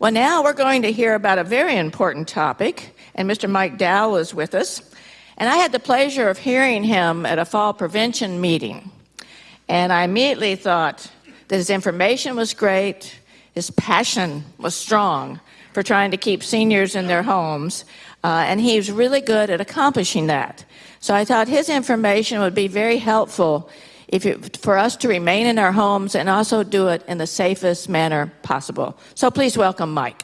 Well, now we're going to hear about a very important topic, and Mr. Mike Dowell is with us. And I had the pleasure of hearing him at a fall prevention meeting. And I immediately thought that his information was great, his passion was strong for trying to keep seniors in their homes, and he was really good at accomplishing that. So I thought his information would be very helpful for us to remain in our homes and also do it in the safest manner possible. So please welcome Mike.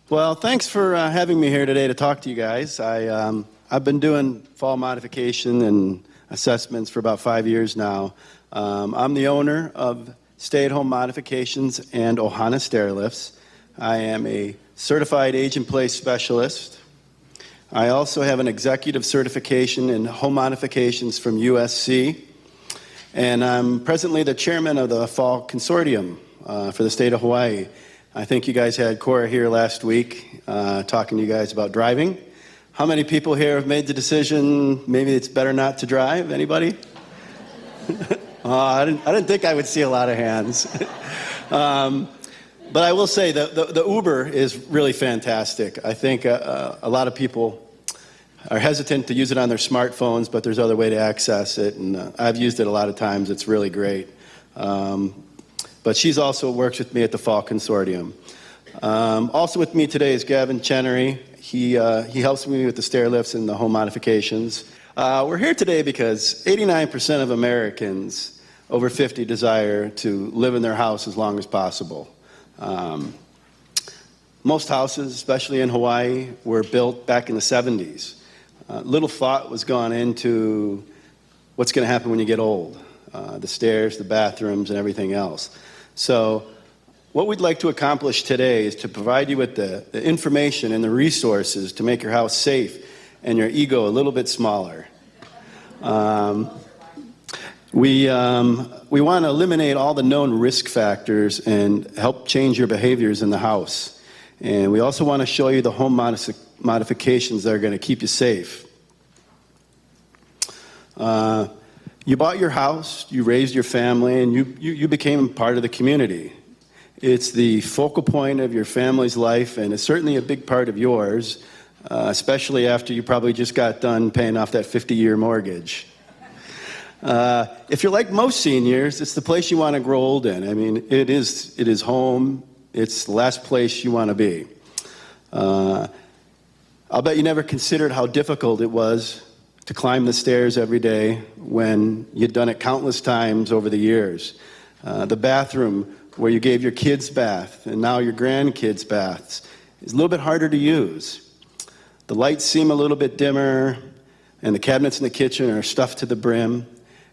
Well, thanks for having me here today to talk to you guys. I've been doing fall modification and assessments for about 5 years now. I'm the owner of Stay-at-Home Modifications and Ohana Stair Lifts. I am a certified age-in-place specialist. I also have an executive certification in home modifications from USC. And I'm presently the chairman of the Fall Consortium for the state of Hawaii. I think you guys had Cora here last week talking to you guys about driving. How many people here have made the decision maybe it's better not to drive? Anybody? I didn't think I would see a lot of hands. But I will say the Uber is really fantastic. I think a lot of people are hesitant to use it on their smartphones, but there's other way to access it, and I've used it a lot of times. It's really great. But she's also works with me at the Fall Consortium. Also with me today is Gavin Chenery. He helps me with the stair lifts and the home modifications. We're here today because 89% of Americans over 50 desire to live in their house as long as possible. Most houses, especially in Hawaii, were built back in the 70s. Little thought was gone into what's going to happen when you get old, the stairs, the bathrooms, and everything else. So what we'd like to accomplish today is to provide you with the information and the resources to make your house safe and your ego a little bit smaller. We want to eliminate all the known risk factors and help change your behaviors in the house. And we also want to show you the home modifications that are going to keep you safe. You bought your house, you raised your family, and you became part of the community. It's the focal point of your family's life, and it's certainly a big part of yours, especially after you probably just got done paying off that 50-year mortgage. If you're like most seniors, it's the place you want to grow old in. I mean, it is home. It's the last place you want to be. I'll bet you never considered how difficult it was to climb the stairs every day when you'd done it countless times over the years. The bathroom where you gave your kids bath and now your grandkids baths is a little bit harder to use. The lights seem a little bit dimmer, and the cabinets in the kitchen are stuffed to the brim.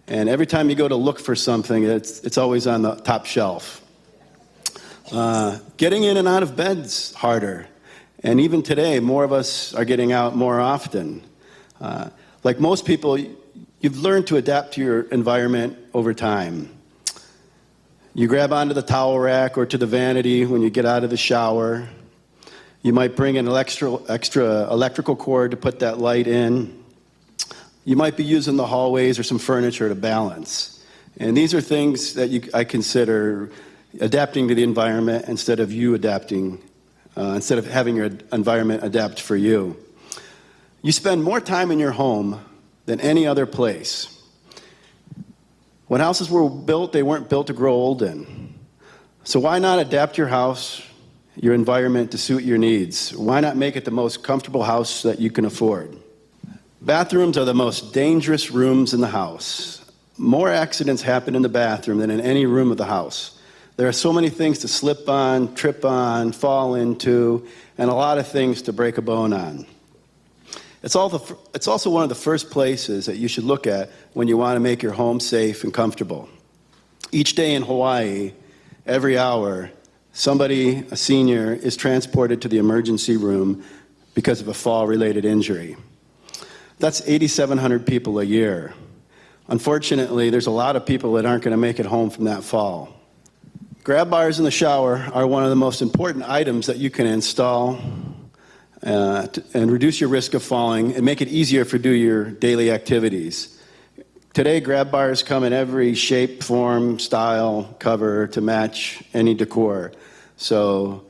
And every time you go to look for something, it's always on the top shelf. Getting in and out of bed's harder. And even today, more of us are getting out more often. Like most people, you've learned to adapt to your environment over time. You grab onto the towel rack or to the vanity when you get out of the shower. You might bring an extra electrical cord to put that light in. You might be using the hallways or some furniture to balance. And these are things that I consider adapting to the environment instead of you adapting, instead of having your environment adapt for you. You spend more time in your home than any other place. When houses were built, they weren't built to grow old in. So why not adapt your house, your environment to suit your needs? Why not make it the most comfortable house that you can afford? Bathrooms are the most dangerous rooms in the house. More accidents happen in the bathroom than in any room of the house. There are so many things to slip on, trip on, fall into, and a lot of things to break a bone on. It's also one of the first places that you should look at when you want to make your home safe and comfortable. Each day in Hawaii, every hour, somebody, a senior, is transported to the emergency room because of a fall-related injury. That's 8,700 people a year. Unfortunately, there's a lot of people that aren't going to make it home from that fall. Grab bars in the shower are one of the most important items that you can install and reduce your risk of falling and make it easier to do your daily activities. Today, grab bars come in every shape, form, style, cover to match any decor. So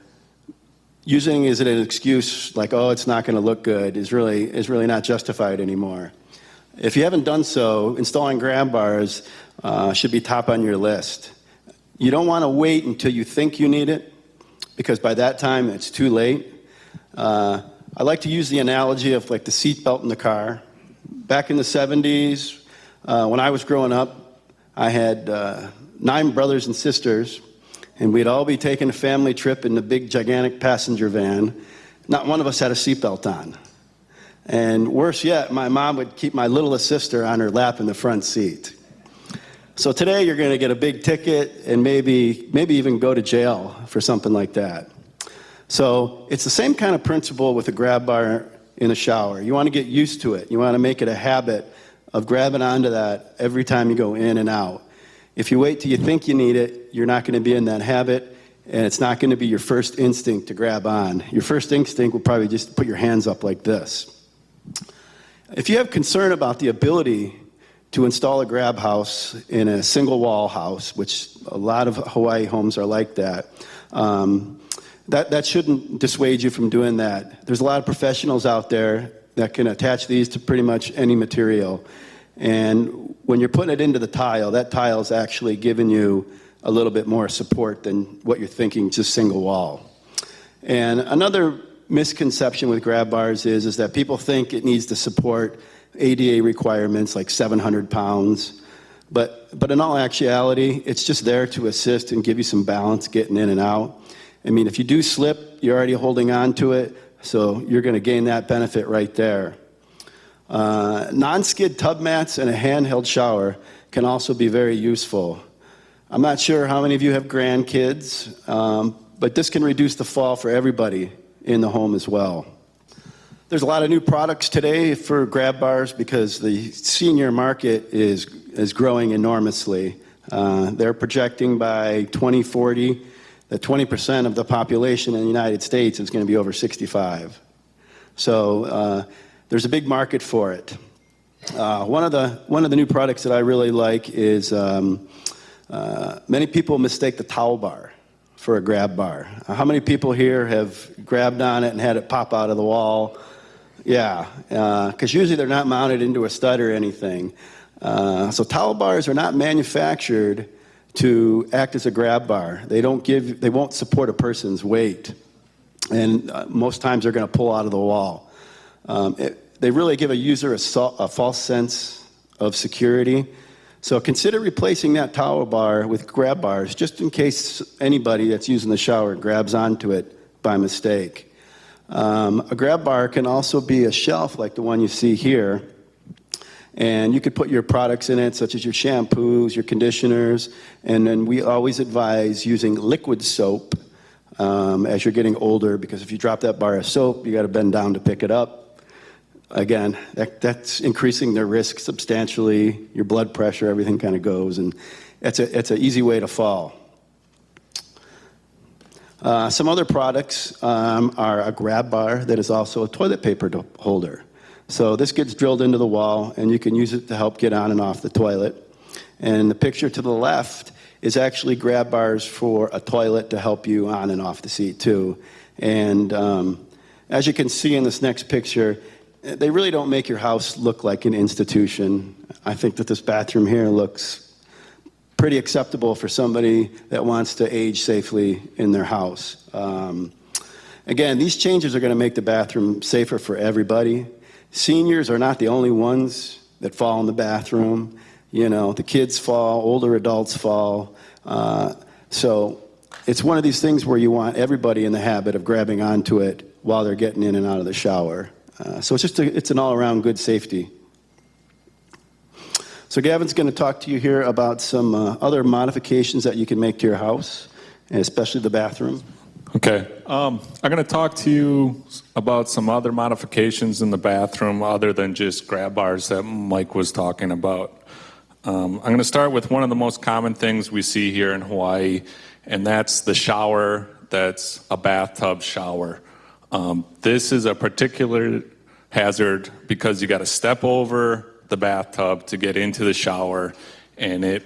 using it as an excuse like, oh, it's not going to look good is really not justified anymore. If you haven't done so, installing grab bars should be top on your list. You don't want to wait until you think you need it, because by that time it's too late. I like to use the analogy of like the seatbelt in the car. Back in the 70s, when I was growing up, I had 9 brothers and sisters, and we'd all be taking a family trip in the big, gigantic passenger van. Not one of us had a seatbelt on. And worse yet, my mom would keep my littlest sister on her lap in the front seat. So today you're going to get a big ticket and maybe even go to jail for something like that. So it's the same kind of principle with a grab bar in a shower. You want to get used to it. You want to make it a habit of grabbing onto that every time you go in and out. If you wait till you think you need it, you're not going to be in that habit, and it's not going to be your first instinct to grab on. Your first instinct will probably just put your hands up like this. If you have concern about the ability to install a grab house in a single wall house, which a lot of Hawaii homes are like that, that shouldn't dissuade you from doing that. There's a lot of professionals out there that can attach these to pretty much any material. And when you're putting it into the tile, that tile is actually giving you a little bit more support than what you're thinking, just single wall. And another misconception with grab bars is that people think it needs to support ADA requirements like 700 pounds. But in all actuality, it's just there to assist and give you some balance getting in and out. I mean, if you do slip, you're already holding on to it, so you're going to gain that benefit right there. Non-skid tub mats and a handheld shower can also be very useful. I'm not sure how many of you have grandkids, but this can reduce the fall for everybody in the home as well. There's a lot of new products today for grab bars because the senior market is growing enormously. They're projecting by 2040 that 20% of the population in the United States is going to be over 65. So there's a big market for it. One of the new products that I really like is many people mistake the towel bar for a grab bar. How many people here have grabbed on it and had it pop out of the wall? Yeah, because usually they're not mounted into a stud or anything. So towel bars are not manufactured to act as a grab bar. They won't support a person's weight, and most times they're going to pull out of the wall. They really give a user a false sense of security. So consider replacing that towel bar with grab bars, just in case anybody that's using the shower grabs onto it by mistake. A grab bar can also be a shelf like the one you see here, and you could put your products in it, such as your shampoos, your conditioners, and then we always advise using liquid soap as you're getting older, because if you drop that bar of soap, you got to bend down to pick it up. Again, that's increasing their risk substantially. Your blood pressure, everything kind of goes, and it's an easy way to fall. Some other products are a grab bar that is also a toilet paper holder. So this gets drilled into the wall, and you can use it to help get on and off the toilet. And the picture to the left is actually grab bars for a toilet to help you on and off the seat too. And as you can see in this next picture, they really don't make your house look like an institution. I think that this bathroom here looks pretty acceptable for somebody that wants to age safely in their house. Again, these changes are going to make the bathroom safer for everybody. Seniors are not the only ones that fall in the bathroom. You know, the kids fall, older adults fall. So it's one of these things where you want everybody in the habit of grabbing onto it while they're getting in and out of the shower. So it's an all-around good safety. So Gavin's going to talk to you here about some other modifications that you can make to your house, and especially the bathroom. Okay. I'm going to talk to you about some other modifications in the bathroom other than just grab bars that Mike was talking about. I'm going to start with one of the most common things we see here in Hawaii, and that's the shower that's a bathtub shower. This is a particular hazard because you got to step over the bathtub to get into the shower, and it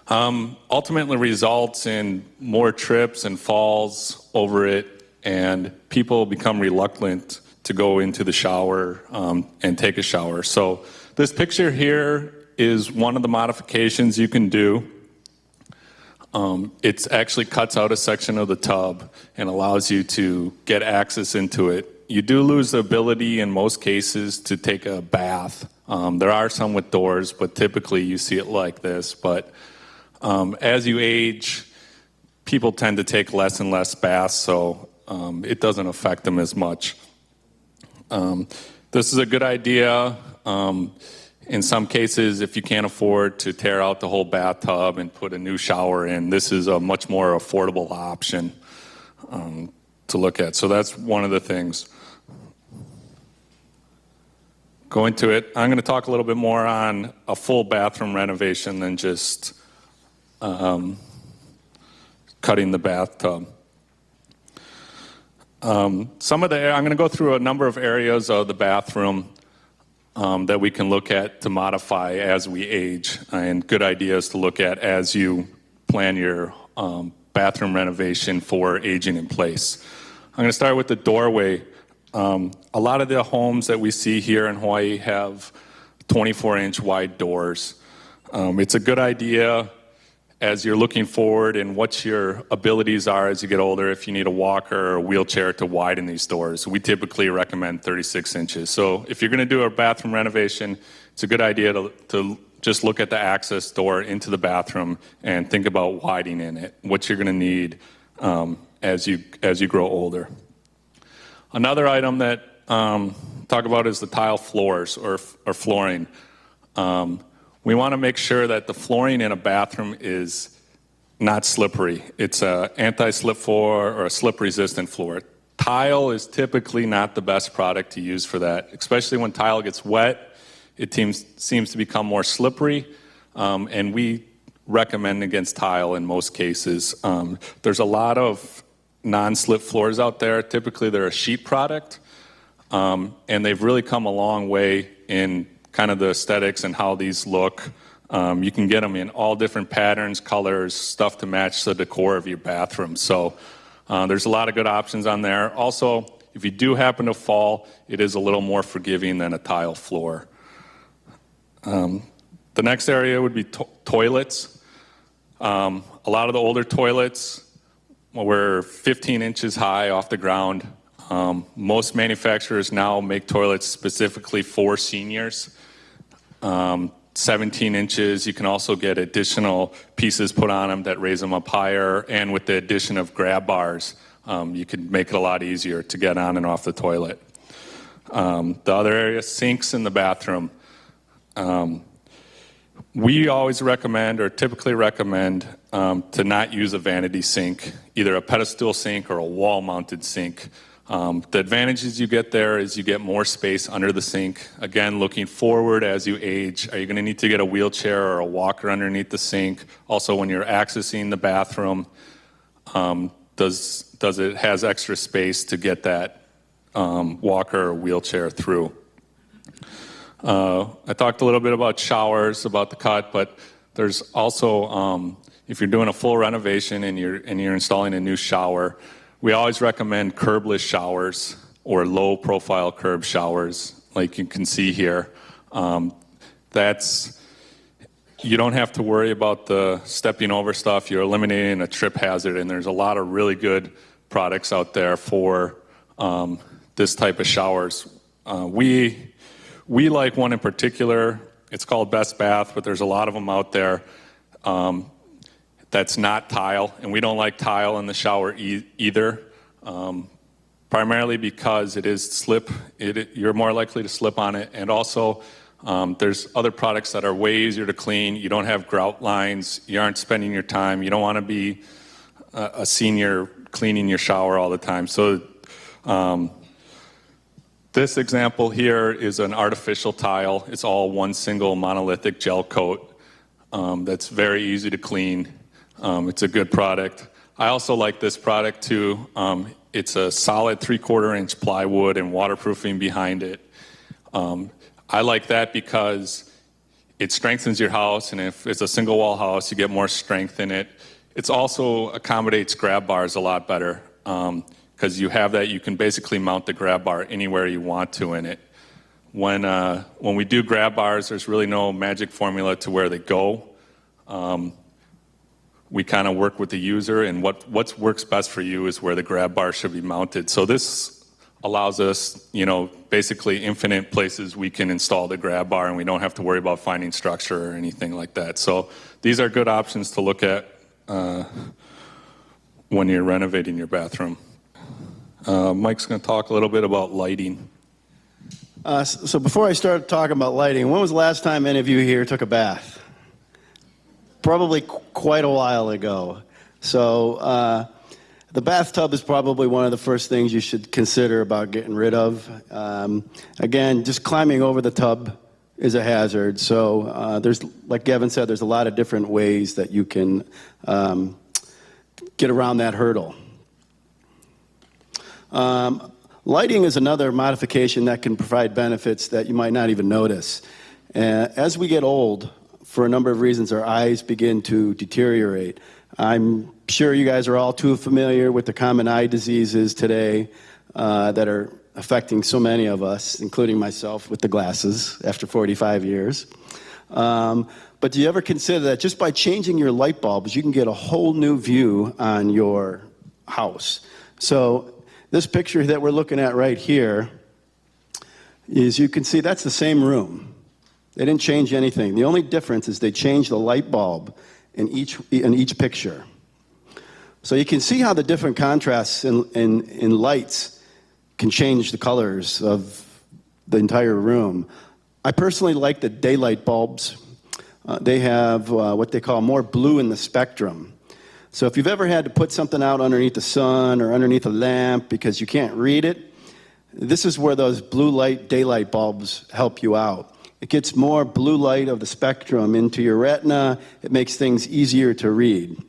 ultimately results in more trips and falls over it and people become reluctant to go into the shower and take a shower. So this picture here is one of the modifications you can do. It actually cuts out a section of the tub and allows you to get access into it. You do lose the ability in most cases to take a bath. There are some with doors, but typically you see it like this. But as you age, people tend to take less and less baths, so it doesn't affect them as much. This is a good idea. In some cases, if you can't afford to tear out the whole bathtub and put a new shower in, this is a much more affordable option to look at. So that's one of the things. Going to it, I'm going to talk a little bit more on a full bathroom renovation than just cutting the bathtub. I'm going to go through a number of areas of the bathroom that we can look at to modify as we age, and good ideas to look at as you plan your bathroom renovation for aging in place. I'm going to start with the doorway. A lot of the homes that we see here in Hawaii have 24-inch wide doors. It's a good idea as you're looking forward and what your abilities are as you get older, if you need a walker or a wheelchair to widen these doors. We typically recommend 36 inches. So if you're going to do a bathroom renovation, it's a good idea to just look at the access door into the bathroom and think about widening it, what you're going to need as you grow older. Another item that talk about is the tile floors or flooring. We want to make sure that the flooring in a bathroom is not slippery. It's an anti-slip floor or a slip-resistant floor. Tile is typically not the best product to use for that, especially when tile gets wet. It seems to become more slippery, and we recommend against tile in most cases. There's a lot of non-slip floors out there. Typically, they're a sheet product, and they've really come a long way in kind of the aesthetics and how these look. You can get them in all different patterns, colors, stuff to match the decor of your bathroom. So there's a lot of good options on there. Also, if you do happen to fall, it is a little more forgiving than a tile floor. The next area would be toilets. A lot of the older toilets were 15 inches high off the ground. Most manufacturers now make toilets specifically for seniors. 17 inches, you can also get additional pieces put on them that raise them up higher, and with the addition of grab bars, you can make it a lot easier to get on and off the toilet. The other area, sinks in the bathroom. We always recommend, or typically recommend, to not use a vanity sink, either a pedestal sink or a wall-mounted sink. The advantages you get there is you get more space under the sink. Again, looking forward as you age, are you going to need to get a wheelchair or a walker underneath the sink? Also, when you're accessing the bathroom, does it has extra space to get that walker or wheelchair through? I talked a little bit about showers, about the cut, but there's also, if you're doing a full renovation and you're installing a new shower, we always recommend curbless showers or low-profile curb showers, like you can see here. You don't have to worry about the stepping over stuff. You're eliminating a trip hazard, and there's a lot of really good products out there for this type of showers. We like one in particular. It's called Best Bath, but there's a lot of them out there. That's not tile, and we don't like tile in the shower either, primarily because it is slip. You're more likely to slip on it, and also there's other products that are way easier to clean. You don't have grout lines. You aren't spending your time. You don't want to be a senior cleaning your shower all the time. So this example here is an artificial tile. It's all one single monolithic gel coat that's very easy to clean. It's a good product. I also like this product too. It's a solid 3/4-inch plywood and waterproofing behind it. I like that because it strengthens your house, and if it's a single wall house, you get more strength in it. It also accommodates grab bars a lot better because you have that. You can basically mount the grab bar anywhere you want to in it. When we do grab bars, there's really no magic formula to where they go. We kind of work with the user, and what works best for you is where the grab bar should be mounted. So this allows us, basically infinite places we can install the grab bar, and we don't have to worry about finding structure or anything like that. So these are good options to look at when you're renovating your bathroom. Mike's going to talk a little bit about lighting. So before I start talking about lighting, when was the last time any of you here took a bath? Probably quite a while ago. So the bathtub is probably one of the first things you should consider about getting rid of. Again, just climbing over the tub is a hazard. So there's, like Gavin said, there's a lot of different ways that you can get around that hurdle. Lighting is another modification that can provide benefits that you might not even notice. As we get old, for a number of reasons, our eyes begin to deteriorate. I'm sure you guys are all too familiar with the common eye diseases today that are affecting so many of us, including myself with the glasses after 45 years. But do you ever consider that just by changing your light bulbs, you can get a whole new view on your house? So this picture that we're looking at right here is, you can see that's the same room. They didn't change anything. The only difference is they changed the light bulb in each picture. So you can see how the different contrasts in lights can change the colors of the entire room. I personally like the daylight bulbs. They have what they call more blue in the spectrum. So if you've ever had to put something out underneath the sun or underneath a lamp because you can't read it, this is where those blue light daylight bulbs help you out. It gets more blue light of the spectrum into your retina. It makes things easier to read.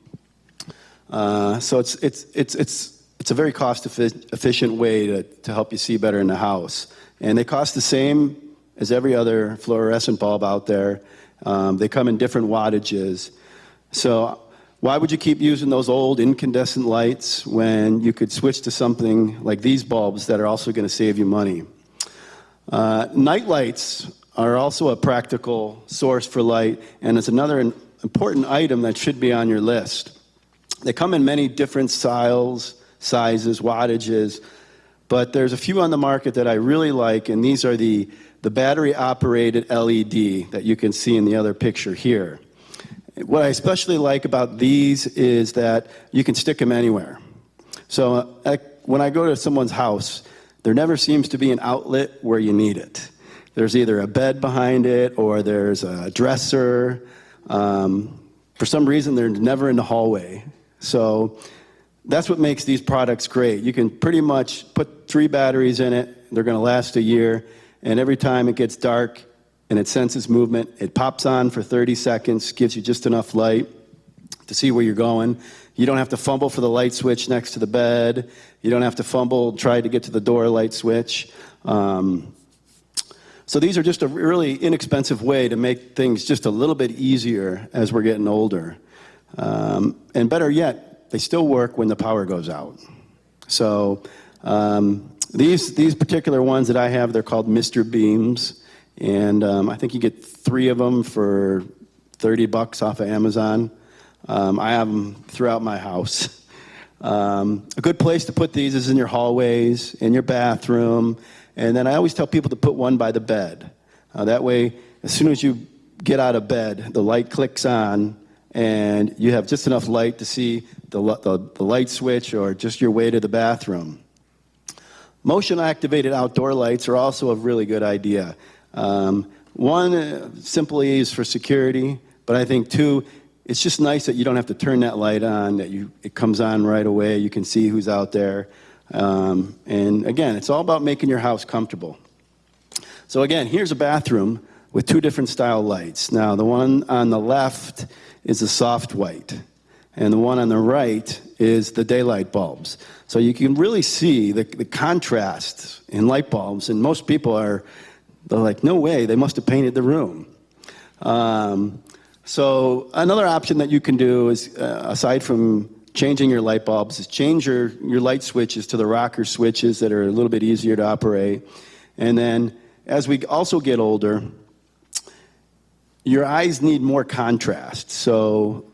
So it's a very cost-efficient way to help you see better in the house. And they cost the same as every other fluorescent bulb out there. They come in different wattages. So why would you keep using those old incandescent lights when you could switch to something like these bulbs that are also going to save you money? Night lights are also a practical source for light, and it's another important item that should be on your list. They come in many different styles, sizes, wattages, but there's a few on the market that I really like, and these are the battery-operated LED that you can see in the other picture here. What I especially like about these is that you can stick them anywhere. So when I go to someone's house, there never seems to be an outlet where you need it. There's either a bed behind it or there's a dresser. For some reason, they're never in the hallway. So that's what makes these products great. You can pretty much put 3 batteries in it. They're going to last a year. And every time it gets dark and it senses movement, it pops on for 30 seconds, gives you just enough light to see where you're going. You don't have to fumble for the light switch next to the bed. You don't have to fumble, try to get to the door light switch. So these are just a really inexpensive way to make things just a little bit easier as we're getting older. And better yet, they still work when the power goes out. So these particular ones that I have, they're called Mr. Beams. And I think you get 3 of them for $30 off of Amazon. I have them throughout my house. A good place to put these is in your hallways, in your bathroom. And then I always tell people to put one by the bed. That way, as soon as you get out of bed, the light clicks on, and you have just enough light to see the light switch or just your way to the bathroom. Motion-activated outdoor lights are also a really good idea. One simply is for security, but I think 2, it's just nice that you don't have to turn that light on, that it comes on right away. You can see who's out there. And again, it's all about making your house comfortable. So again, here's a bathroom with 2 different style lights. Now, the one on the left is a soft white, and the one on the right is the daylight bulbs. So you can really see the contrast in light bulbs, and most people they're like, no way, they must have painted the room. So another option that you can do is, aside from changing your light bulbs is change your light switches to the rocker switches that are a little bit easier to operate. And then as we also get older, your eyes need more contrast. So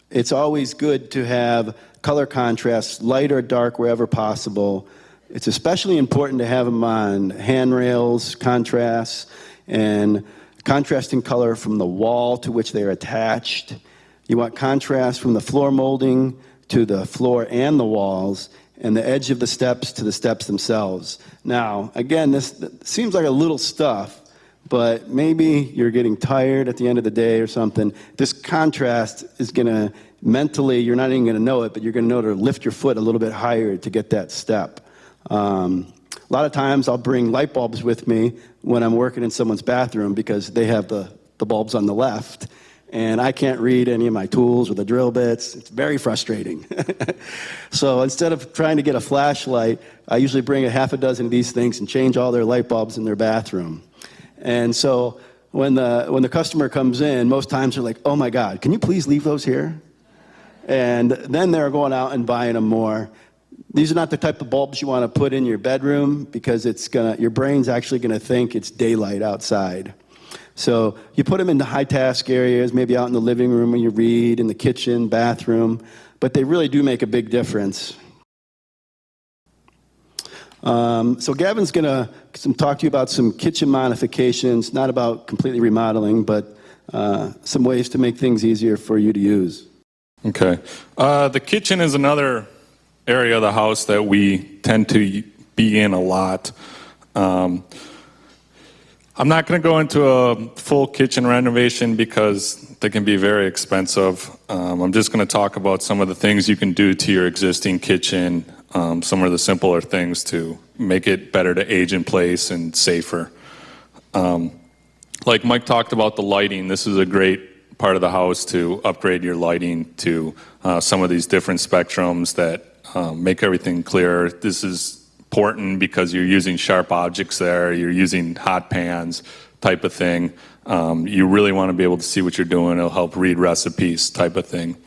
it's always good to have color contrast, light or dark wherever possible. It's especially important to have them on handrails, contrasts, and contrasting color from the wall to which they're attached. You want contrast from the floor molding to the floor and the walls, and the edge of the steps to the steps themselves. Now, again, this seems like a little stuff, but maybe you're getting tired at the end of the day or something. This contrast is going to, mentally, you're not even going to know it, but you're going to know to lift your foot a little bit higher to get that step. A lot of times I'll bring light bulbs with me when I'm working in someone's bathroom because they have the bulbs on the left, and I can't read any of my tools or the drill bits. It's very frustrating. So instead of trying to get a flashlight, I usually bring a half a dozen of these things and change all their light bulbs in their bathroom. And so when the customer comes in, most times they're like, oh my God, can you please leave those here? And then they're going out and buying them more. These are not the type of bulbs you want to put in your bedroom because your brain's actually going to think it's daylight outside. So you put them in the high task areas, maybe out in the living room when you read, in the kitchen, bathroom, but they really do make a big difference. So Gavin's going to talk to you about some kitchen modifications, not about completely remodeling, but some ways to make things easier for you to use. Okay. The kitchen is another area of the house that we tend to be in a lot. I'm not going to go into a full kitchen renovation because they can be very expensive. I'm just going to talk about some of the things you can do to your existing kitchen, some of the simpler things to make it better to age in place and safer. Like Mike talked about the lighting, this is a great part of the house to upgrade your lighting to some of these different spectrums that make everything clearer. This is important because you're using sharp objects there, you're using hot pans type of thing. You really want to be able to see what you're doing. It'll help read recipes type of thing.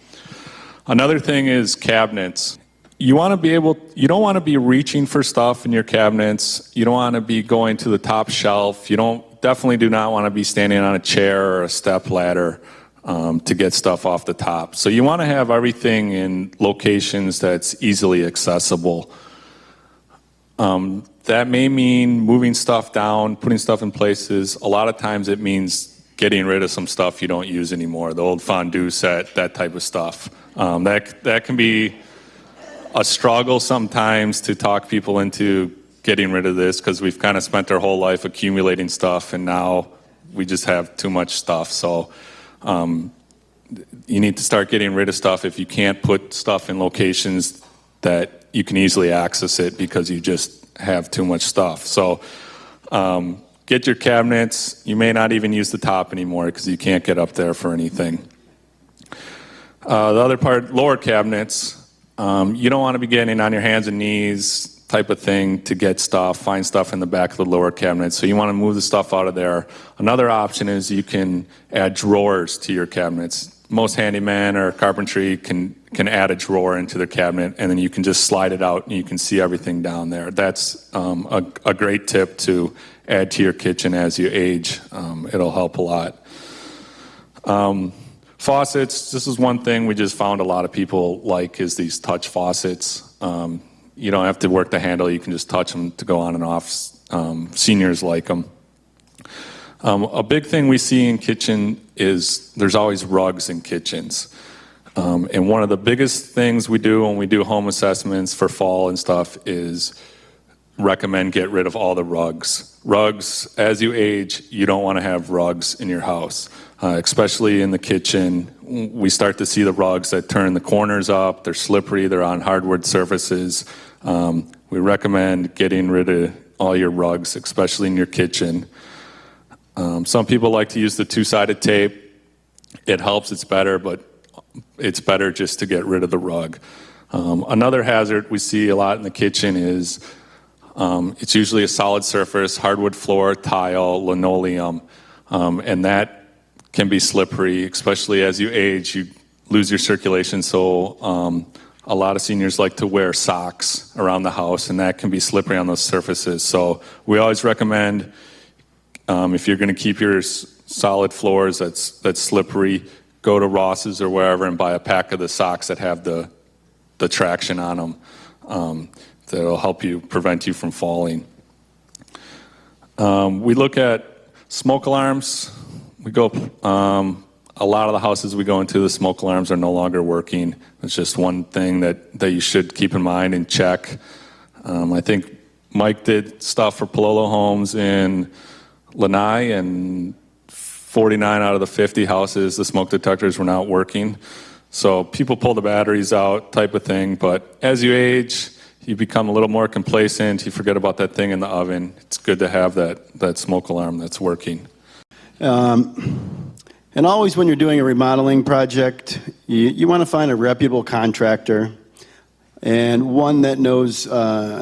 Another thing is cabinets. You don't want to be reaching for stuff in your cabinets. You don't want to be going to the top shelf. Definitely do not want to be standing on a chair or a step ladder to get stuff off the top. So you want to have everything in locations that's easily accessible. That may mean moving stuff down, putting stuff in places. A lot of times it means getting rid of some stuff you don't use anymore, the old fondue set, that type of stuff. That can be a struggle sometimes to talk people into getting rid of this because we've kind of spent our whole life accumulating stuff and now we just have too much stuff. So you need to start getting rid of stuff if you can't put stuff in locations that you can easily access it because you just have too much stuff. So get your cabinets. You may not even use the top anymore because you can't get up there for anything. The other part, lower cabinets. You don't want to be getting on your hands and knees type of thing to get stuff, find stuff in the back of the lower cabinet. So you want to move the stuff out of there. Another option is you can add drawers to your cabinets. Most handyman or carpentry can add a drawer into their cabinet, and then you can just slide it out and you can see everything down there. That's a great tip to add to your kitchen as you age. It'll help a lot. Faucets, this is one thing we just found a lot of people like is these touch faucets. You don't have to work the handle, you can just touch them to go on and off. Seniors like them. A big thing we see in kitchen is there's always rugs in kitchens. And one of the biggest things we do when we do home assessments for fall and stuff is recommend get rid of all the rugs. Rugs, as you age, you don't want to have rugs in your house, especially in the kitchen. We start to see the rugs that turn the corners up, they're slippery, they're on hardwood surfaces. We recommend getting rid of all your rugs, especially in your kitchen. Some people like to use the two-sided tape. It helps, it's better, but it's better just to get rid of the rug. Another hazard we see a lot in the kitchen is it's usually a solid surface, hardwood floor, tile, linoleum, and that can be slippery, especially as you age. You lose your circulation, so a lot of seniors like to wear socks around the house, and that can be slippery on those surfaces. So we always recommend, if you're going to keep your solid floors that's slippery, go to Ross's or wherever and buy a pack of the socks that have the traction on them. That'll help you, prevent you from falling. We look at smoke alarms. We go, a lot of the houses we go into, the smoke alarms are no longer working. It's just one thing that you should keep in mind and check. I think Mike did stuff for Palolo Homes in Lanai, and 49 out of the 50 houses, the smoke detectors were not working. So people pull the batteries out, type of thing. But as you age, you become a little more complacent. You forget about that thing in the oven. It's good to have that smoke alarm that's working. And always when you're doing a remodeling project, you want to find a reputable contractor and one that knows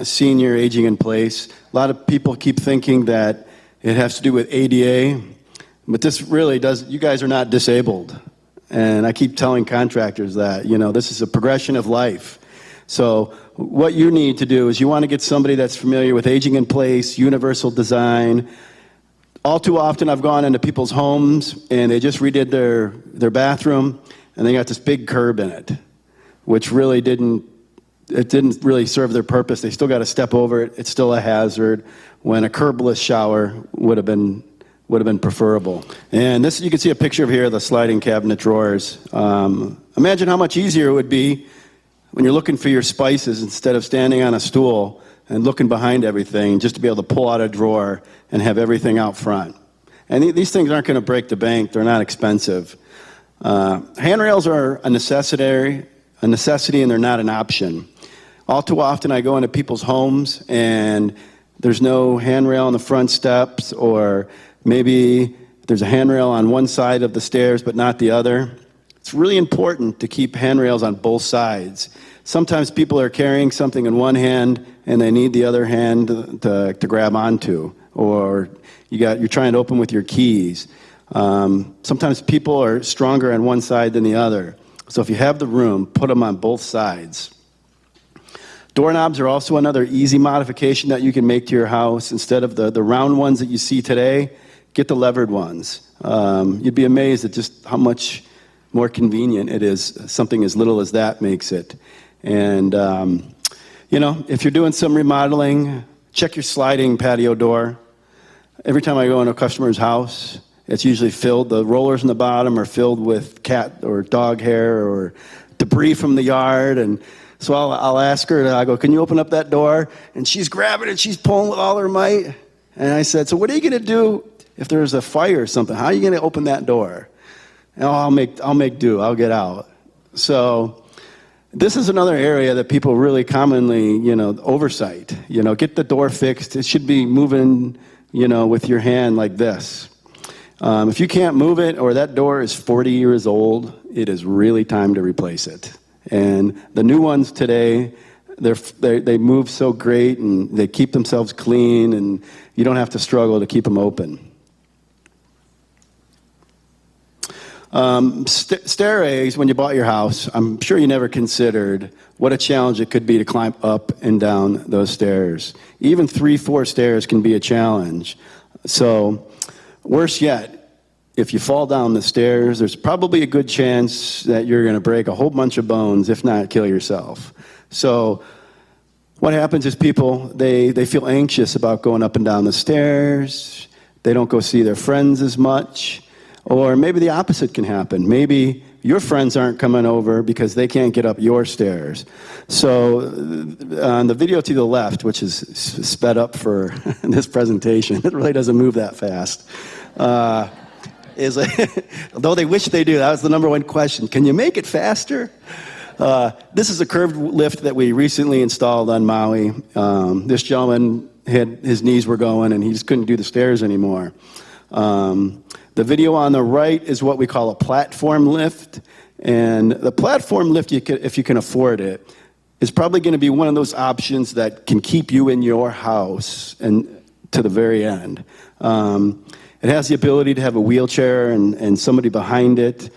senior aging in place. A lot of people keep thinking that it has to do with ADA, but this really does. You guys are not disabled. And I keep telling contractors that, this is a progression of life. So what you need to do is you want to get somebody that's familiar with aging in place, universal design. All too often I've gone into people's homes and they just redid their bathroom and they got this big curb in it, which really didn't really serve their purpose. They still got to step over it. It's still a hazard, when a curbless shower would have been preferable. And this, you can see a picture of here of the sliding cabinet drawers. Imagine how much easier it would be when you're looking for your spices, instead of standing on a stool and looking behind everything, just to be able to pull out a drawer and have everything out front. And these things aren't going to break the bank. They're not expensive. Handrails are a necessity, and they're not an option. All too often I go into people's homes and there's no handrail on the front steps, or maybe there's a handrail on one side of the stairs but not the other. It's really important to keep handrails on both sides. Sometimes people are carrying something in one hand and they need the other hand to grab onto, or you're trying to open with your keys. Sometimes people are stronger on one side than the other. So if you have the room, put them on both sides. Doorknobs are also another easy modification that you can make to your house. Instead of the round ones that you see today, get the levered ones. You'd be amazed at just how much more convenient it is. Something as little as that makes it. And, if you're doing some remodeling, check your sliding patio door. Every time I go into a customer's house, it's usually filled. The rollers in the bottom are filled with cat or dog hair or debris from the yard. And so I'll ask her, I go, can you open up that door? And she's grabbing it, she's pulling with all her might. And I said, so what are you going to do if there's a fire or something? How are you going to open that door? And I'll make do, I'll get out. So this is another area that people really commonly, oversight. Get the door fixed. It should be moving, with your hand like this. If you can't move it, or that door is 40 years old, it is really time to replace it. And the new ones today, they move so great and they keep themselves clean, and you don't have to struggle to keep them open. Stairways, when you bought your house, I'm sure you never considered what a challenge it could be to climb up and down those stairs. Even 3-4 stairs can be a challenge. So, worse yet, if you fall down the stairs, there's probably a good chance that you're going to break a whole bunch of bones, if not kill yourself. So what happens is people, they feel anxious about going up and down the stairs. They don't go see their friends as much. Or maybe the opposite can happen. Maybe your friends aren't coming over because they can't get up your stairs. So on the video to the left, which is sped up for this presentation, it really doesn't move that fast. Although they wish they do, that was the number one question. Can you make it faster? This is a curved lift that we recently installed on Maui. This gentleman his knees were going and he just couldn't do the stairs anymore. The video on the right is what we call a platform lift. And the platform lift, if you can afford it, is probably going to be one of those options that can keep you in your house and to the very end. It has the ability to have a wheelchair and somebody behind it.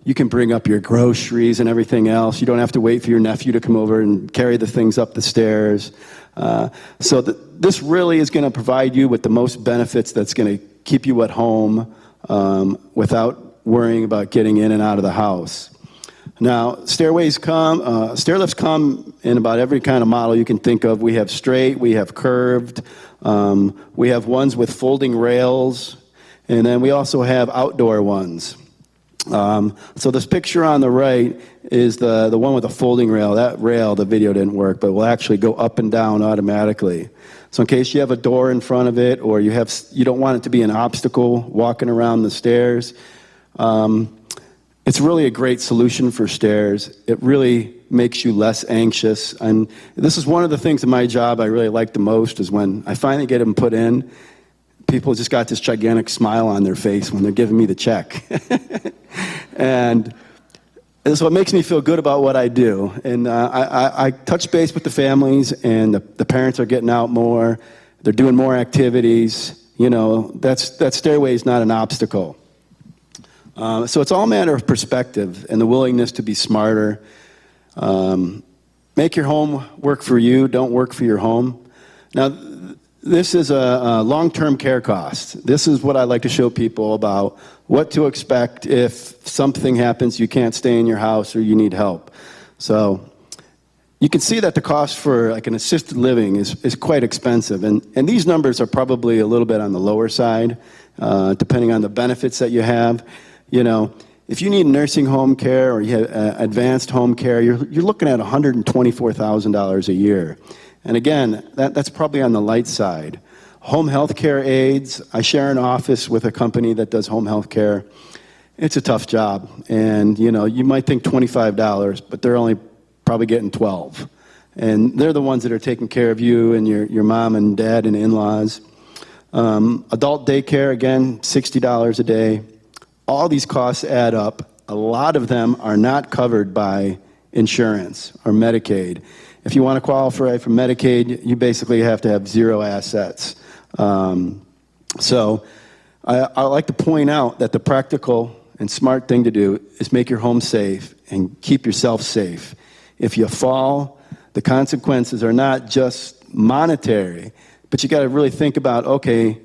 You can bring up your groceries and everything else. You don't have to wait for your nephew to come over and carry the things up the stairs. This really is going to provide you with the most benefits that's going to keep you at home without worrying about getting in and out of the house. Now, stairlifts come in about every kind of model you can think of. We have straight, we have curved, we have ones with folding rails, and then we also have outdoor ones. So this picture on the right is the one with the folding rail. That rail, the video didn't work, but will actually go up and down automatically. So in case you have a door in front of it, or you don't want it to be an obstacle walking around the stairs, it's really a great solution for stairs. It really makes you less anxious. And this is one of the things in my job I really like the most, is when I finally get them put in, people just got this gigantic smile on their face when they're giving me the check. And so it makes me feel good about what I do. And I touch base with the families, and the parents are getting out more. They're doing more activities. That stairway is not an obstacle. So it's all a matter of perspective and the willingness to be smarter. Make your home work for you. Don't work for your home. Now, this is a long-term care cost. This is what I like to show people about what to expect if something happens, you can't stay in your house, or you need help. So you can see that the cost for like an assisted living is quite expensive. And these numbers are probably a little bit on the lower side, depending on the benefits that you have. If you need nursing home care or you have advanced home care, you're looking at $124,000 a year. And again, that's probably on the light side. Home health care aides, I share an office with a company that does home health care. It's a tough job. And, you might think $25, but they're only probably getting $12. And they're the ones that are taking care of you and your mom and dad and in-laws. Adult daycare, again, $60 a day. All these costs add up. A lot of them are not covered by insurance or Medicaid. If you want to qualify for Medicaid, you basically have to have zero assets. So I like to point out that the practical and smart thing to do is make your home safe and keep yourself safe. If you fall, the consequences are not just monetary, but you got to really think about, okay,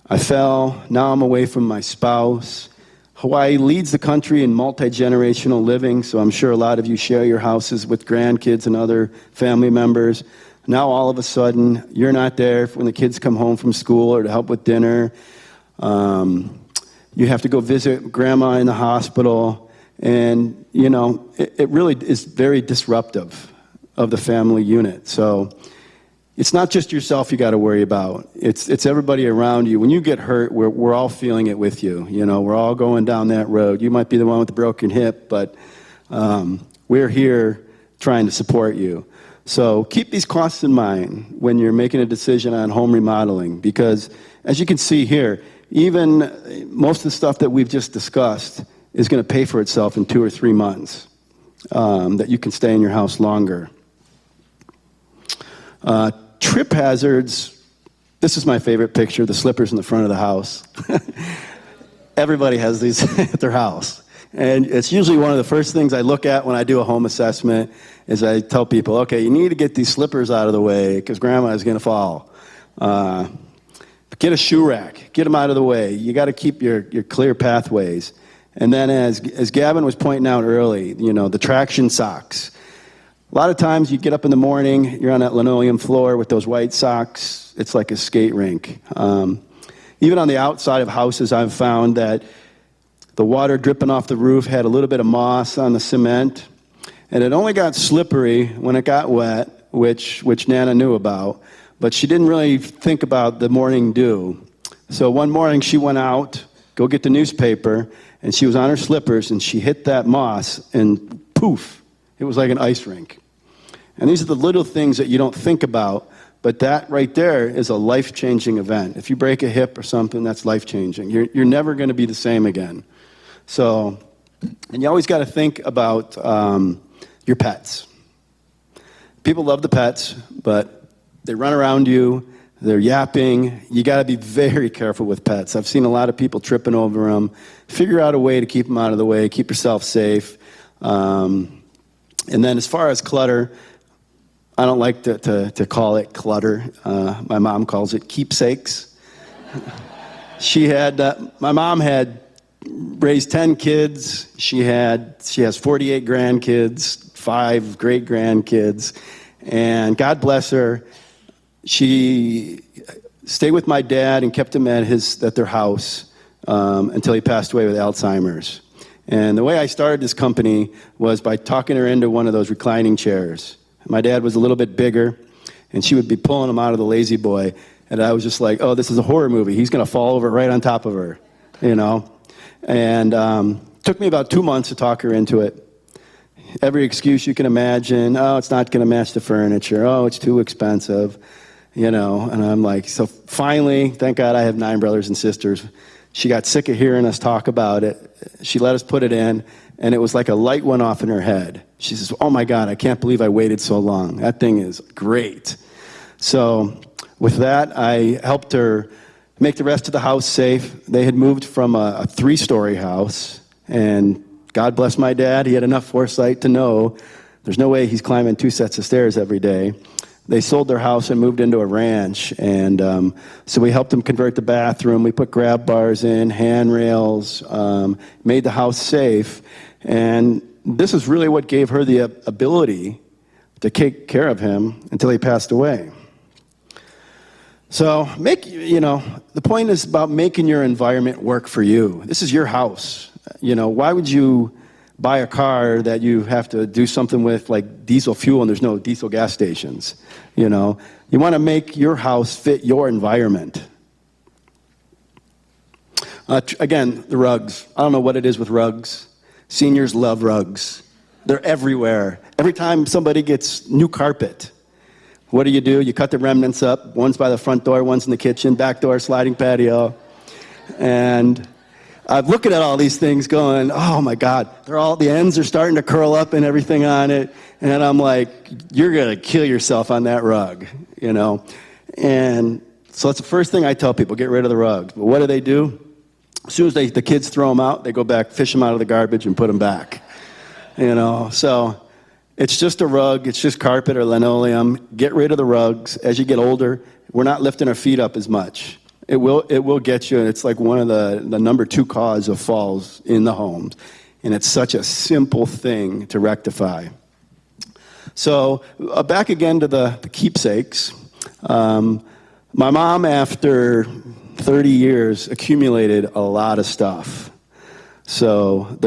I fell, now I'm away from my spouse. Hawaii leads the country in multi-generational living, so I'm sure a lot of you share your houses with grandkids and other family members. Now all of a sudden, you're not there when the kids come home from school or to help with dinner. You have to go visit grandma in the hospital, and it really is very disruptive of the family unit. So it's not just yourself you got to worry about. It's everybody around you. When you get hurt, we're all feeling it with you. We're all going down that road. You might be the one with the broken hip, but we're here trying to support you. So keep these costs in mind when you're making a decision on home remodeling, because as you can see here, even most of the stuff that we've just discussed is going to pay for itself in 2 or 3 months, that you can stay in your house longer. Trip hazards, this is my favorite picture, the slippers in the front of the house. Everybody has these at their house. And it's usually one of the first things I look at when I do a home assessment is I tell people, okay, you need to get these slippers out of the way because grandma is going to fall. Get a shoe rack, get them out of the way. You got to keep your clear pathways. And then as Gavin was pointing out early, the traction socks. A lot of times you get up in the morning, you're on that linoleum floor with those white socks. It's like a skate rink. Even on the outside of houses, I've found that the water dripping off the roof had a little bit of moss on the cement, and it only got slippery when it got wet, which Nana knew about, but she didn't really think about the morning dew. So one morning she went out, go get the newspaper, and she was on her slippers, and she hit that moss, and poof, it was like an ice rink. And these are the little things that you don't think about, but that right there is a life-changing event. If you break a hip or something, that's life-changing. You're never going to be the same again. So, and you always got to think about your pets. People love the pets, but they run around you. they're yapping. You got to be very careful with pets. I've seen a lot of people tripping over them. Figure out a way to keep them out of the way, keep yourself safe. And then as far as clutter, I don't like to call it clutter. My mom calls it keepsakes. My mom had raised 10 kids. She has 48 grandkids, 5 great-grandkids. And God bless her, she stayed with my dad and kept him at their house until he passed away with Alzheimer's. And the way I started this company was by talking her into one of those reclining chairs. My dad was a little bit bigger, and she would be pulling him out of the lazy boy. And I was just like, oh, this is a horror movie. He's going to fall over right on top of her, you know. And took me about 2 months to talk her into it. Every excuse you can imagine. Oh, it's not going to match the furniture. Oh, it's too expensive, you know. And I'm like, so finally, thank God I have 9 brothers and sisters. She got sick of hearing us talk about it. She let us put it in, and it was like a light went off in her head. She says, oh my God, I can't believe I waited so long. That thing is great. So with that, I helped her make the rest of the house safe. They had moved from a 3-story house, and God bless my dad, he had enough foresight to know there's no way he's climbing 2 sets of stairs every day. They sold their house and moved into a ranch, and so we helped them convert the bathroom. We put grab bars in, handrails, made the house safe, and this is really what gave her the ability to take care of him until he passed away. So the point is about making your environment work for you. This is your house. Why would you buy a car that you have to do something with, like diesel fuel, and there's no diesel gas stations? You want to make your house fit your environment. Again, the rugs. I don't know what it is with rugs. Seniors love rugs. They're everywhere. Every time somebody gets new carpet, what do? You cut the remnants up. One's by the front door, one's in the kitchen, back door, sliding patio. And I'm looking at all these things going, oh my God, the ends are starting to curl up and everything on it. And I'm like, you're going to kill yourself on that rug, And so that's the first thing I tell people, get rid of the rugs. But what do? As soon as the kids throw them out, they go back, fish them out of the garbage and put them back. So it's just a rug, it's just carpet or linoleum. Get rid of the rugs. As you get older, we're not lifting our feet up as much. It will get you, and it's like one of the number 2 cause of falls in the homes. And it's such a simple thing to rectify. So back again to the keepsakes. My mom, after 30 years, accumulated a lot of stuff. So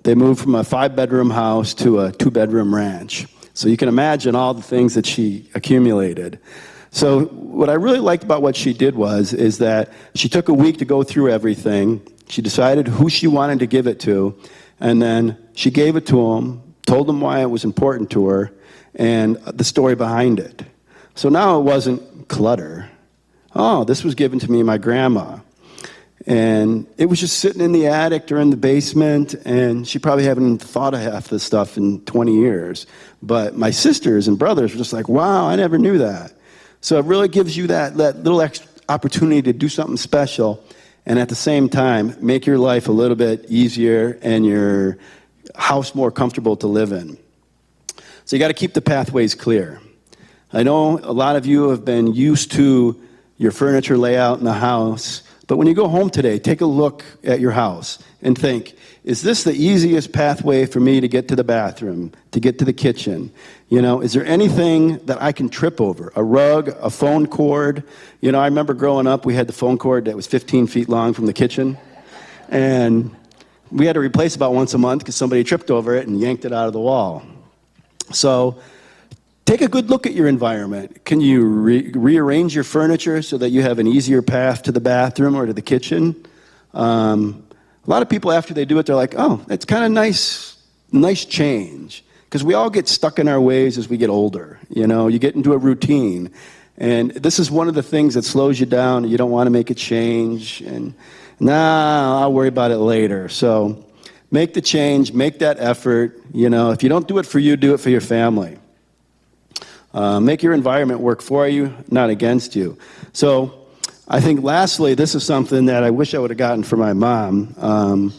they moved from a 5-bedroom house to a 2-bedroom ranch. So you can imagine all the things that she accumulated. So what I really liked about what she did is that she took a week to go through everything. She decided who she wanted to give it to, and then she gave it to them, told them why it was important to her, and the story behind it. So now it wasn't clutter. Oh, this was given to me by my grandma. And it was just sitting in the attic or in the basement, and she probably haven't thought of half this stuff in 20 years. But my sisters and brothers were just like, wow, I never knew that. So it really gives you that little extra opportunity to do something special, and at the same time, make your life a little bit easier and your house more comfortable to live in. So you got to keep the pathways clear. I know a lot of you have been used to your furniture layout in the house, but when you go home today, take a look at your house and think, is this the easiest pathway for me to get to the bathroom, to get to the kitchen? Is there anything that I can trip over? A rug, a phone cord? I remember growing up, we had the phone cord that was 15 feet long from the kitchen, and we had to replace about once a month because somebody tripped over it and yanked it out of the wall. So take a good look at your environment. Can you rearrange your furniture so that you have an easier path to the bathroom or to the kitchen? A lot of people, after they do it, they're like, oh, it's kind of nice change. Because we all get stuck in our ways as we get older. You get into a routine. And this is one of the things that slows you down. You don't want to make a change. And, I'll worry about it later. So make the change, make that effort. If you don't do it for you, do it for your family. Make your environment work for you, not against you. So I think lastly, this is something that I wish I would have gotten from my mom.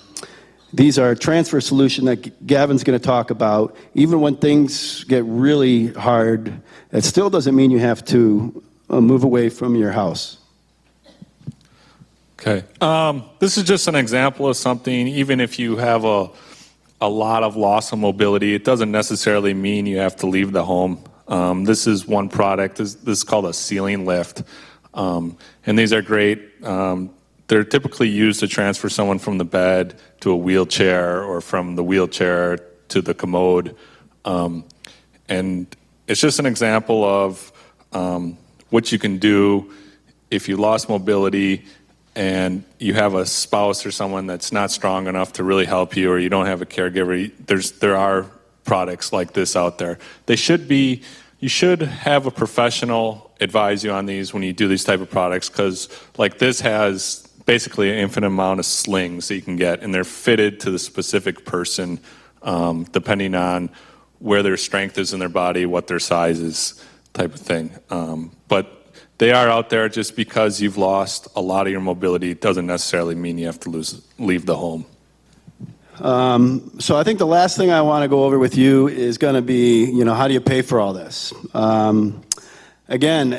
These are a transfer solution that Gavin's going to talk about. Even when things get really hard, it still doesn't mean you have to move away from your house. Okay. This is just an example of something. Even if you have a lot of loss of mobility, it doesn't necessarily mean you have to leave the home. This is one product. This is called a ceiling lift. And these are great. They're typically used to transfer someone from the bed to a wheelchair or from the wheelchair to the commode. And it's just an example of what you can do if you lost mobility and you have a spouse or someone that's not strong enough to really help you, or you don't have a caregiver. There are products like this out there. You should have a professional advise you on these when you do these type of products, because like this has basically an infinite amount of slings that you can get, and they're fitted to the specific person depending on where their strength is in their body, what their size is, type of thing. But they are out there. Just because you've lost a lot of your mobility doesn't necessarily mean you have to leave the home. So I think the last thing I want to go over with you is going to be, how do you pay for all this? Again,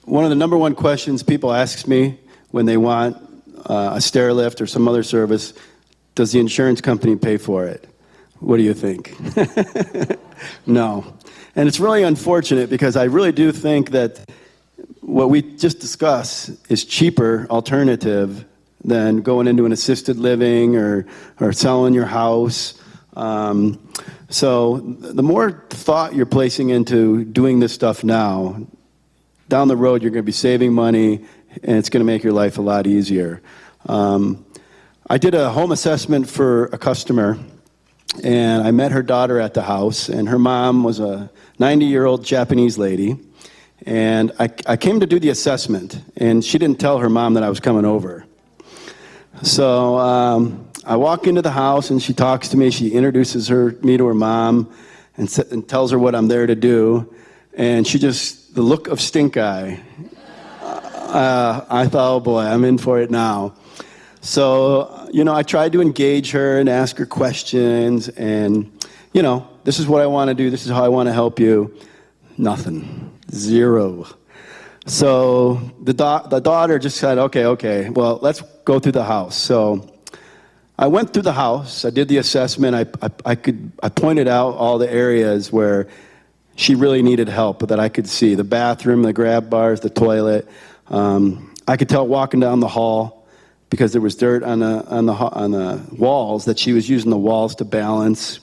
one of the number one questions people ask me when they want a stair lift or some other service, does the insurance company pay for it? What do you think? No. And it's really unfortunate, because I really do think that what we just discussed is cheaper alternative than going into an assisted living or selling your house. So the more thought you're placing into doing this stuff now, down the road you're going to be saving money, and it's going to make your life a lot easier. I did a home assessment for a customer, and I met her daughter at the house, and her mom was a 90-year-old Japanese lady. And I came to do the assessment, and she didn't tell her mom that I was coming over. So I walk into the house, and she talks to me. She introduces me to her mom and tells her what I'm there to do. And the look of stink eye. I thought, oh boy, I'm in for it now. So, I tried to engage her and ask her questions. And, this is what I want to do. This is how I want to help you. Nothing. Zero. So the daughter just said, okay, well, let's go through the house. So I went through the house. I did the assessment. I pointed out all the areas where she really needed help that I could see: the bathroom, the grab bars, the toilet. I could tell walking down the hall, because there was dirt on the walls, that she was using the walls to balance,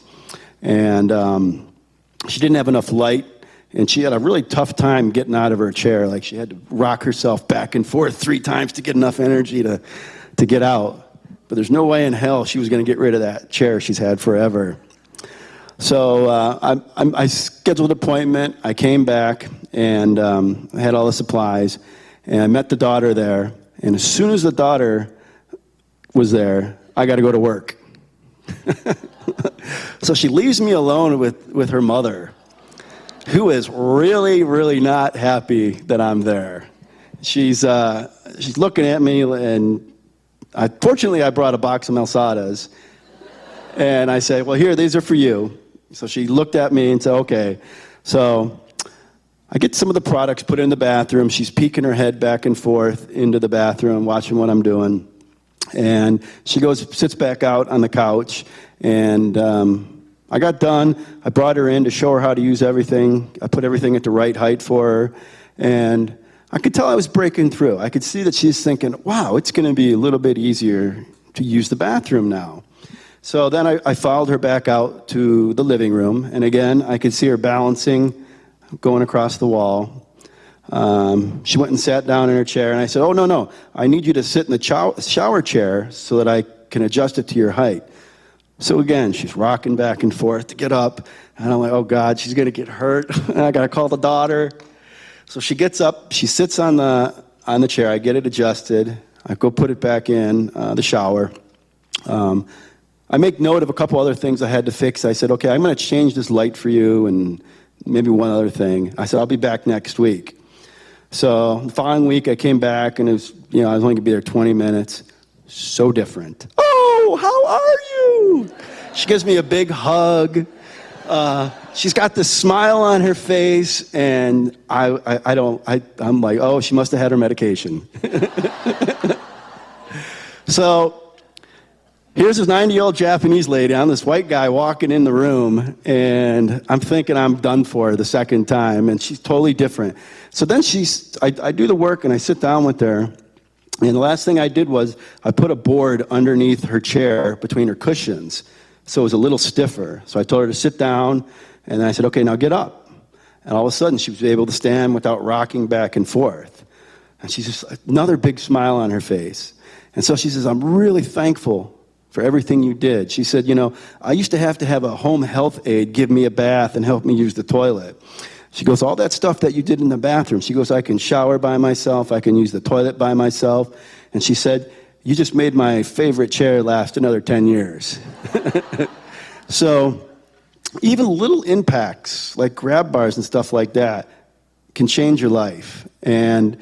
and she didn't have enough light. And she had a really tough time getting out of her chair. Like, she had to rock herself back and forth 3 times to get enough energy to get out. But there's no way in hell she was going to get rid of that chair she's had forever. So I scheduled an appointment. I came back, and I had all the supplies. And I met the daughter there. And as soon as the daughter was there, I got to go to work. So she leaves me alone with her mother, who is really, really not happy that I'm there. She's looking at me, and fortunately I brought a box of Melsadas, and I say, well, here, these are for you. So she looked at me and said, okay. So I get some of the products, put it in the bathroom. She's peeking her head back and forth into the bathroom, watching what I'm doing. And she sits back out on the couch, and I got done. I brought her in to show her how to use everything. I put everything at the right height for her. And I could tell I was breaking through. I could see that she's thinking, wow, it's going to be a little bit easier to use the bathroom now. So then I followed her back out to the living room. And again, I could see her balancing, going across the wall. She went and sat down in her chair. And I said, oh, no. I need you to sit in the shower chair so that I can adjust it to your height. So again, she's rocking back and forth to get up. And I'm like, oh, God, she's going to get hurt. And I got to call the daughter. So she gets up. She sits on the chair. I get it adjusted. I go put it back in the shower. I make note of a couple other things I had to fix. I said, okay, I'm going to change this light for you. And maybe one other thing. I said, I'll be back next week. So the following week I came back, and it was, I was only going to be there 20 minutes. So different. Oh, how are you? She gives me a big hug. She's got this smile on her face, and I'm like, oh, she must have had her medication. So here's this 90-year-old Japanese lady. I'm this white guy walking in the room, and I'm thinking I'm done for the second time, and she's totally different. So then I do the work, and I sit down with her, and the last thing I did was I put a board underneath her chair between her cushions, so it was a little stiffer. So I told her to sit down, and then I said, okay, now get up. And all of a sudden, she was able to stand without rocking back and forth. And she's just another big smile on her face. And so she says, I'm really thankful for everything you did. She said, I used to have a home health aide give me a bath and help me use the toilet. She goes, all that stuff that you did in the bathroom. She goes, I can shower by myself. I can use the toilet by myself. And she said, you just made my favorite chair last another 10 years. So even little impacts like grab bars and stuff like that can change your life. And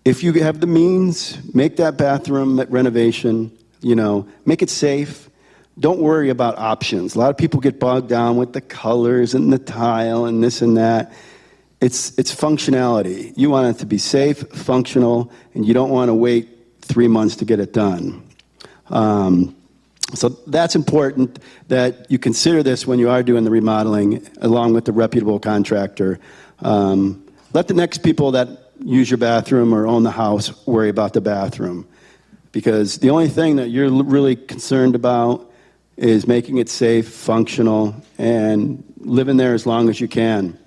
if you have the means, make that bathroom renovation, make it safe. Don't worry about options. A lot of people get bogged down with the colors and the tile and this and that. It's functionality. You want it to be safe, functional, and you don't want to wait 3 months to get it done. So that's important that you consider this when you are doing the remodeling, along with the reputable contractor. Let the next people that use your bathroom or own the house worry about the bathroom, because the only thing that you're really concerned about is making it safe, functional, and living there as long as you can.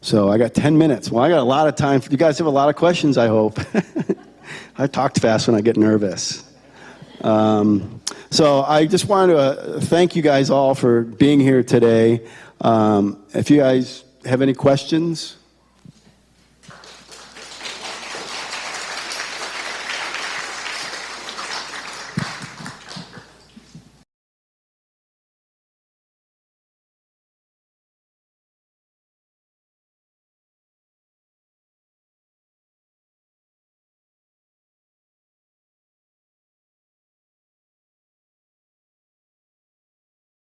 So I got 10 minutes. Well, I got a lot of time. You guys have a lot of questions, I hope. I talked fast when I get nervous. So I just wanted to thank you guys all for being here today. If you guys have any questions,